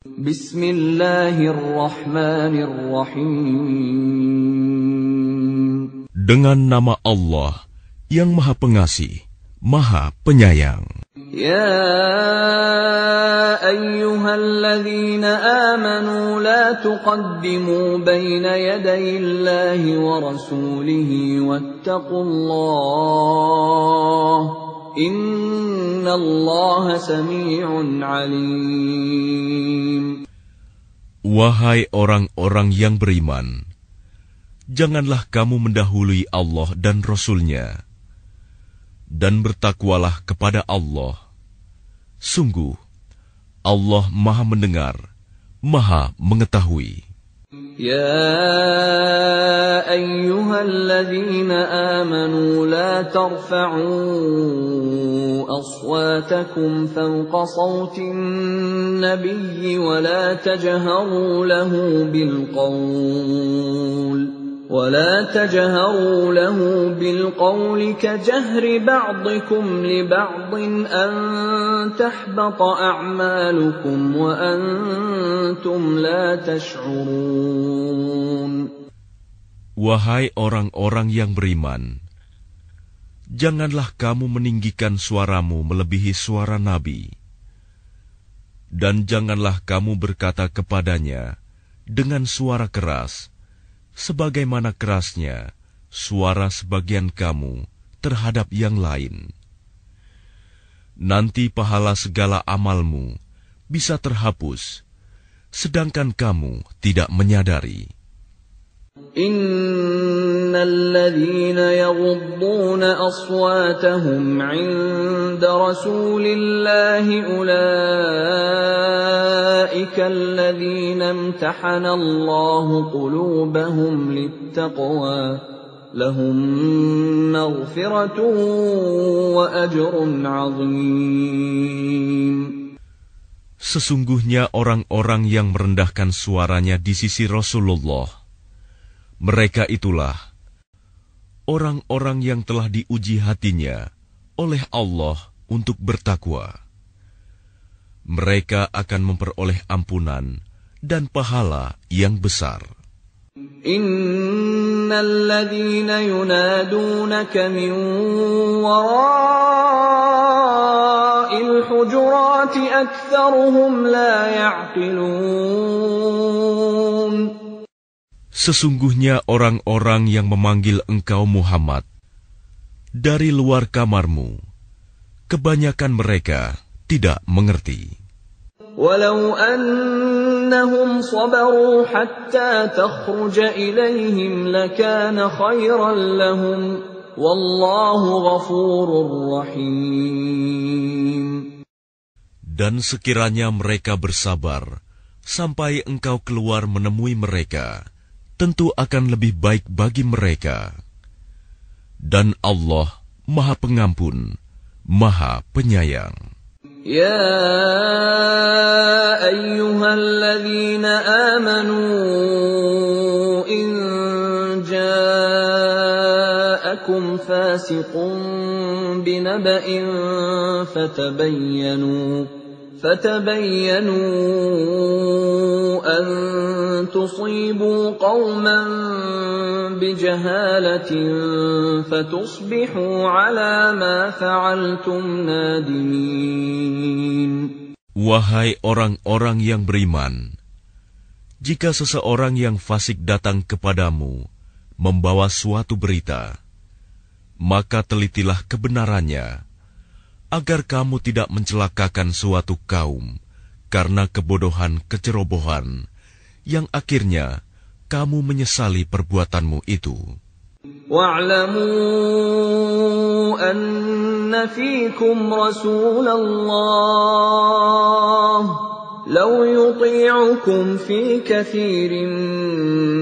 Bismillahirrahmanirrahim. Dengan nama Allah yang Maha Pengasih, Maha Penyayang. Ya ayyuhalladzina amanu la tuqaddimu baina yadayillahi wa rasulihi wattaqullah. Innallaha sami'un alim. Wahai orang-orang yang beriman, janganlah kamu mendahului Allah dan Rasul-Nya, dan bertakwalah kepada Allah. Sungguh, Allah Maha Mendengar, Maha Mengetahui. Ya ayyuhalladzina amanu la tarfa'u aswatakum fawqa sawtin nabiyyi wa la tajharu lahu بالقول كجهر بعضكم لبعض أن تحبط أعمالكم وأنتم لا تشعرون. Wahai orang-orang yang beriman, janganlah kamu meninggikan suaramu melebihi suara Nabi, dan janganlah kamu berkata kepadanya dengan suara keras, sebagaimana kerasnya suara sebagian kamu terhadap yang lain. Nanti pahala segala amalmu bisa terhapus, sedangkan kamu tidak menyadari. Innalladzina yaghudduna aswatahum 'inda rasulillahi ulaika alladzina imtahana Allahu qulubahum littaqwa lahum maghfiratun wa ajrun 'azim. Sesungguhnya orang-orang yang merendahkan suaranya di sisi Rasulullah, mereka itulah orang-orang yang telah diuji hatinya oleh Allah untuk bertakwa. Mereka akan memperoleh ampunan dan pahala yang besar. Innalladzina yunadunaka min wara'il hujurati aktsaruhum la ya'qilun. Sesungguhnya orang-orang yang memanggil engkau Muhammad dari luar kamarmu, kebanyakan mereka tidak mengerti. Walau annahum sabaru hatta takhruja ilaihim lakana khairan lahum wallahu ghafurur rahim. Dan sekiranya mereka bersabar sampai engkau keluar menemui mereka, tentu akan lebih baik bagi mereka. Dan Allah Maha Pengampun, Maha Penyayang. Ya ayyuhalladzina amanu in ja'akum fasiqun binaba'in فتبينوا أن تصيبوا قوما بجهالة فتصبحوا على ما فعلتم نادمين. Wahai orang-orang yang beriman, jika seseorang yang fasik datang kepadamu membawa suatu berita, maka telitilah kebenarannya, agar kamu tidak mencelakakan suatu kaum karena kebodohan kecerobohan, yang akhirnya kamu menyesali perbuatanmu itu. Wa'lamu anna fiikum Rasulullah لو يطيعكم في كثير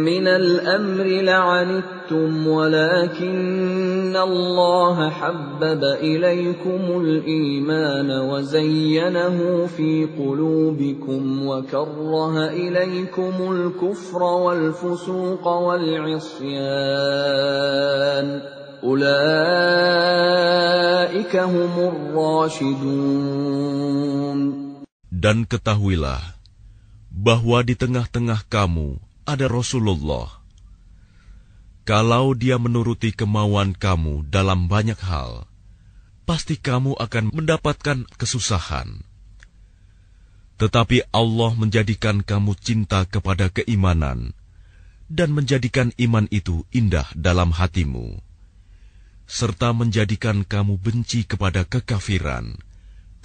من الأمر لعنتم ولكن الله حبب إليكم الإيمان وزينه في قلوبكم وكره إليكم الكفر والفسوق والعصيان أولئك هم الراشدون. Dan ketahuilah, bahwa di tengah-tengah kamu ada Rasulullah. Kalau dia menuruti kemauan kamu dalam banyak hal, pasti kamu akan mendapatkan kesusahan. Tetapi Allah menjadikan kamu cinta kepada keimanan dan menjadikan iman itu indah dalam hatimu, serta menjadikan kamu benci kepada kekafiran,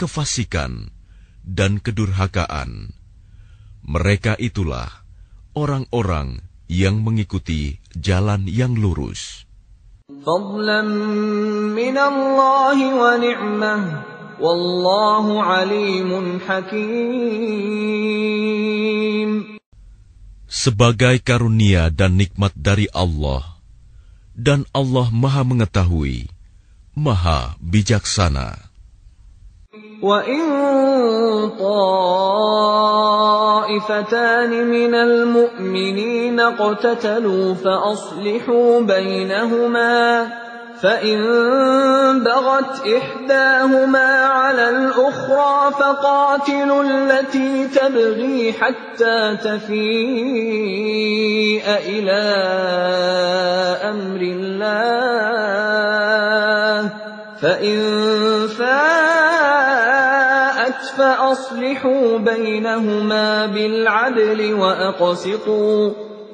kefasikan, dan kedurhakaan. Mereka itulah orang-orang yang mengikuti jalan yang lurus. Fadlan minallahi wa ni'mah, wallahu alimun hakim. Sebagai karunia dan nikmat dari Allah, dan Allah Maha Mengetahui, Maha Bijaksana. وَإِن طَائِفَتَانِ مِنَ الْمُؤْمِنِينَ اقْتَتَلُوا فَأَصْلِحُوا بَيْنَهُمَا فَإِن بَغَتْ إِحْدَاهُمَا عَلَى الْأُخْرَى فَقَاتِلُوا الَّتِي تَبْغِي حَتَّى تَفِيءَ إِلَى أَمْرِ اللَّهِ فَإِن فَاءَتْ فَأَصْلِحُوا بَيْنَهُمَا بِالْعَدْلِ وَأَقْسِطُوا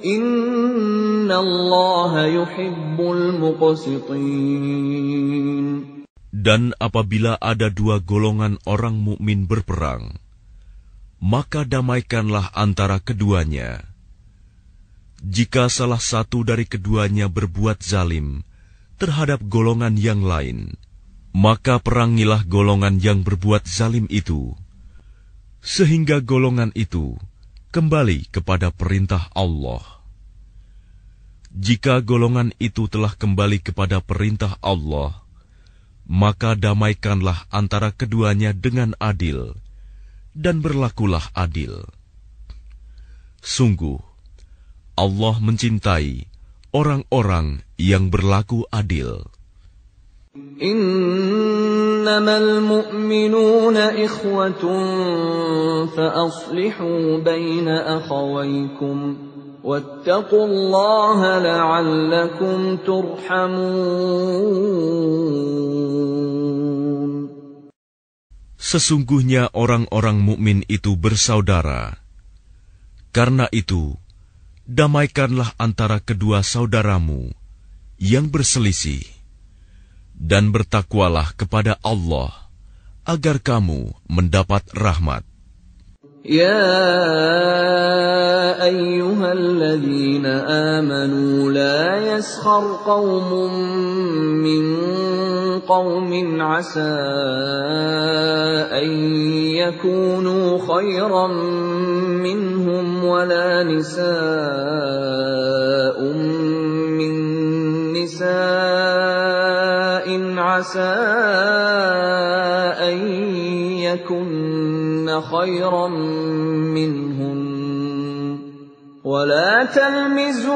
إِنَّ اللَّهَ يُحِبُّ الْمُقْسِطِينَ. Dan apabila ada dua golongan orang mukmin berperang, maka damaikanlah antara keduanya. Jika salah satu dari keduanya berbuat zalim terhadap golongan yang lain, maka perangilah golongan yang berbuat zalim itu, sehingga golongan itu kembali kepada perintah Allah. Jika golongan itu telah kembali kepada perintah Allah, maka damaikanlah antara keduanya dengan adil, dan berlakulah adil. Sungguh, Allah mencintai orang-orang yang berlaku adil. Innamal mu'minuna ikhwatun fa-aslihu baina akhawaykum wattaqullaha la'allakum turhamun. Sesungguhnya orang-orang mukmin itu bersaudara. Karena itu, damaikanlah antara kedua saudaramu yang berselisih, dan bertakwalah kepada Allah, agar kamu mendapat rahmat. Ya ayyuhalladzina amanu la yaskhar qaumun min qaumin asa an yakunu khayran minhum wala nisa'un min nisa'in asa an yakunna khayran minhum ولا تلمزوا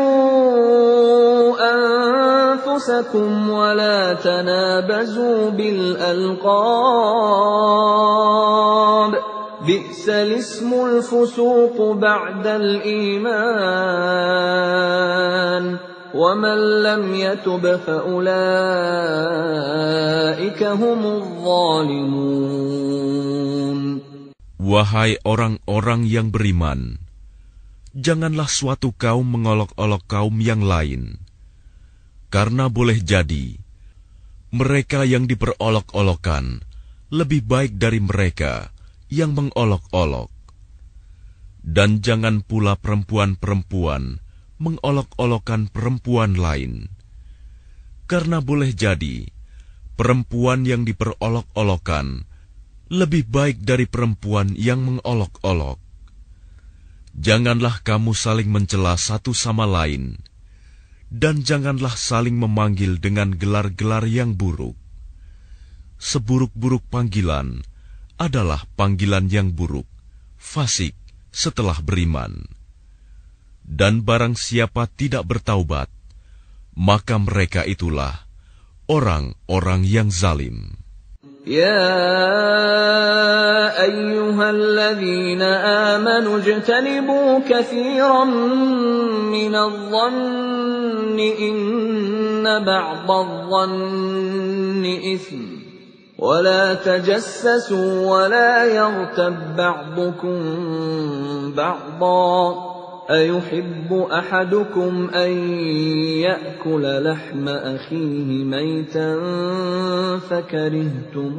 أنفسكم ولا تنابزوا بالألقاب بئس الاسم الفسوق بعد الإيمان ومن لم يتب فأولئك هم الظالمون. Wahai orang-orang yang beriman, janganlah suatu kaum mengolok-olok kaum yang lain, karena boleh jadi mereka yang diperolok-olokkan lebih baik dari mereka yang mengolok-olok. Dan jangan pula perempuan-perempuan mengolok-olokkan perempuan lain, karena boleh jadi perempuan yang diperolok-olokkan lebih baik dari perempuan yang mengolok-olok. Janganlah kamu saling mencela satu sama lain, dan janganlah saling memanggil dengan gelar-gelar yang buruk. Seburuk-buruk panggilan adalah panggilan yang buruk, fasik setelah beriman. Dan barang siapa tidak bertaubat, maka mereka itulah orang-orang yang zalim. يا أيها الذين آمنوا اجتنبوا كثيرا من الظن إن بعض الظن إثم ولا تجسسوا ولا يغتب بعضكم بعضا أيحب أحدكم أن يأكل لحم أخيه ميتا فكرهتموه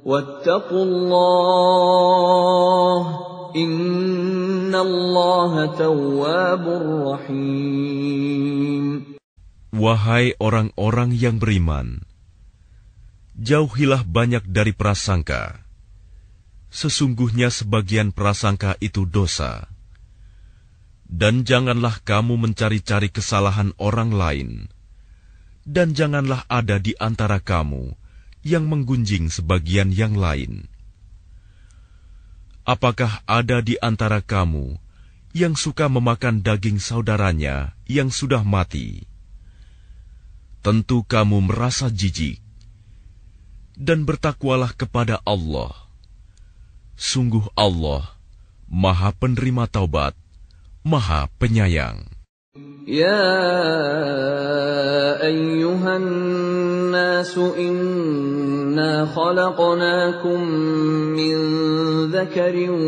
واتقوا الله إن الله تواب رحيم. Wahai orang-orang yang beriman, jauhilah banyak dari prasangka. Sesungguhnya sebagian prasangka itu dosa. Dan janganlah kamu mencari-cari kesalahan orang lain. Dan janganlah ada di antara kamu yang menggunjing sebagian yang lain. Apakah ada di antara kamu yang suka memakan daging saudaranya yang sudah mati? Tentu kamu merasa jijik. Dan bertakwalah kepada Allah. Sungguh Allah, Maha Penerima Taubat, Maha Penyayang. Ya ayyuhan nasu inna khalaqnakum min dzakarin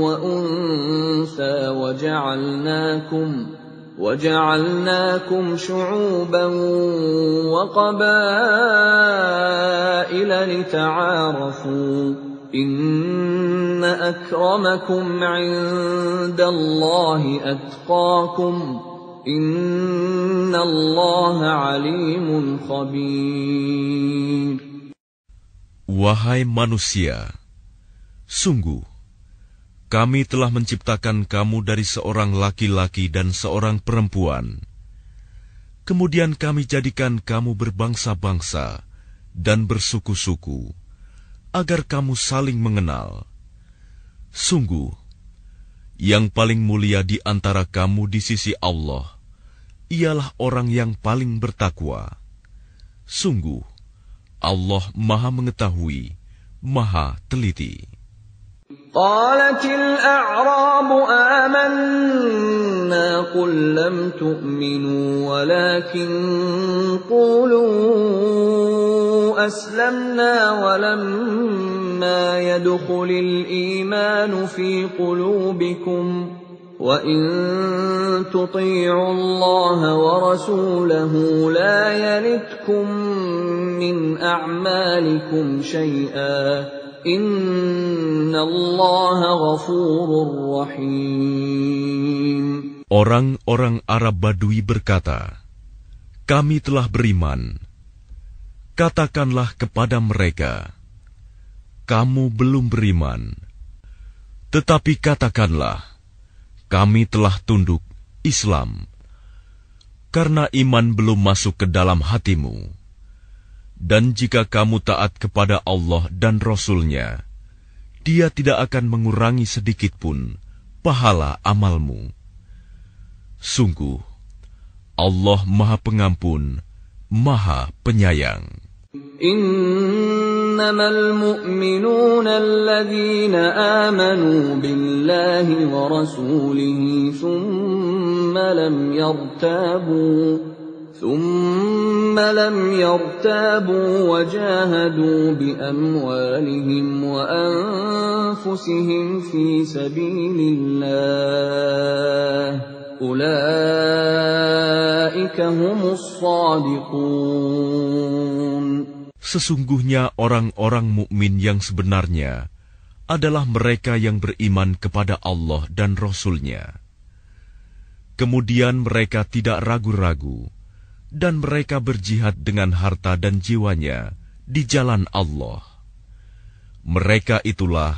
wa unsa وجعلناكم شعوبا وقبائل لتعارفوا إن أكرمكم عند الله أتقاكم إن الله عليم خبير. Wahai manusia, sungguh kami telah menciptakan kamu dari seorang laki-laki dan seorang perempuan. Kemudian kami jadikan kamu berbangsa-bangsa dan bersuku-suku, agar kamu saling mengenal. Sungguh, yang paling mulia di antara kamu di sisi Allah, ialah orang yang paling bertakwa. Sungguh, Allah Maha Mengetahui, Maha Teliti. قالت الأعراب آمنا قل لم تؤمنوا ولكن قولوا أسلمنا ولما يدخل الإيمان في قلوبكم وإن تطيعوا الله ورسوله لا يلتكم من أعمالكم شيئا Inna Allah ghafurur rahim. Orang-orang Arab Badui berkata, kami telah beriman. Katakanlah kepada mereka, kamu belum beriman. Tetapi katakanlah, kami telah tunduk Islam. Karena iman belum masuk ke dalam hatimu. Dan jika kamu taat kepada Allah dan Rasul-Nya, Dia tidak akan mengurangi sedikitpun pahala amalmu. Sungguh, Allah Maha Pengampun, Maha Penyayang. Innamal mu'minuna alladhina amanu billahi wa rasulihi thumma lam yartabu wajahadu biamwalihim wa anfusihim fi sabilillah ulaika humus shadiqun. Sesungguhnya orang-orang mukmin yang sebenarnya adalah mereka yang beriman kepada Allah dan Rasul-Nya. Kemudian mereka tidak ragu-ragu dan mereka berjihad dengan harta dan jiwanya di jalan Allah. Mereka itulah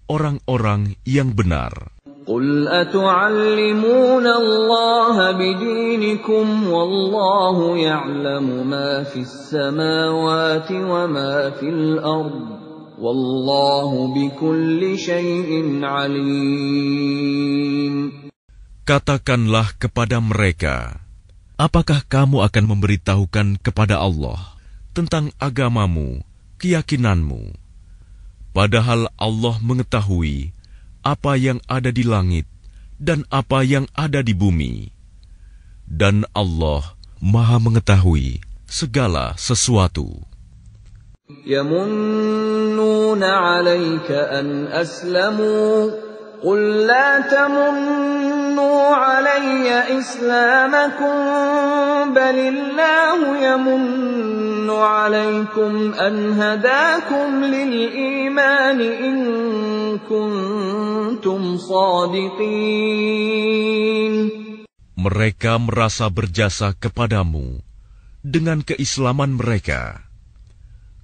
orang-orang yang benar. Qul atu'allimuna Allah bidinikum wallahu ya'lamu ma fis samawati wa ma fil ard wallahu bikulli syai'in alim. Katakanlah kepada mereka, apakah kamu akan memberitahukan kepada Allah tentang agamamu, keyakinanmu. Padahal Allah mengetahui apa yang ada di langit dan apa yang ada di bumi. Dan Allah Maha mengetahui segala sesuatu. يَمُنُّونَ عَلَيْكَ أَنْ أَسْلَمُوا قُل لَّا تَمُنُّوا عَلَيَّ إِسْلَامَكُم بَلِ اللَّهُ يَمُنُّ عَلَيْكُمْ أَنْ هَدَاكُمْ لِلْإِيمَانِ إِن كُنتُمْ صَادِقِينَ. Mereka merasa berjasa kepadamu dengan keislaman mereka.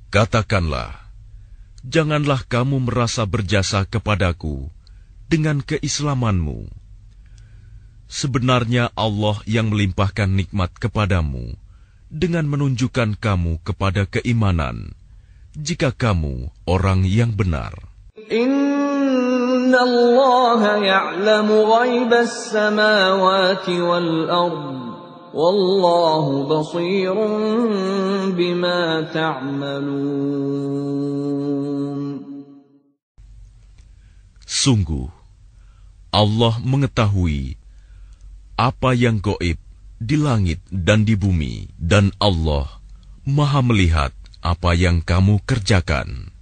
Katakanlah, janganlah kamu merasa berjasa kepadaku dengan keislamanmu. Sebenarnya Allah yang melimpahkan nikmat kepadamu dengan menunjukkan kamu kepada keimanan, jika kamu orang yang benar. Inna Allah ya'lamu ghaibas samawati wal ard. Wallahu basirun bima ta'malun. Sungguh, Allah mengetahui apa yang gaib di langit dan di bumi, dan Allah Maha melihat apa yang kamu kerjakan.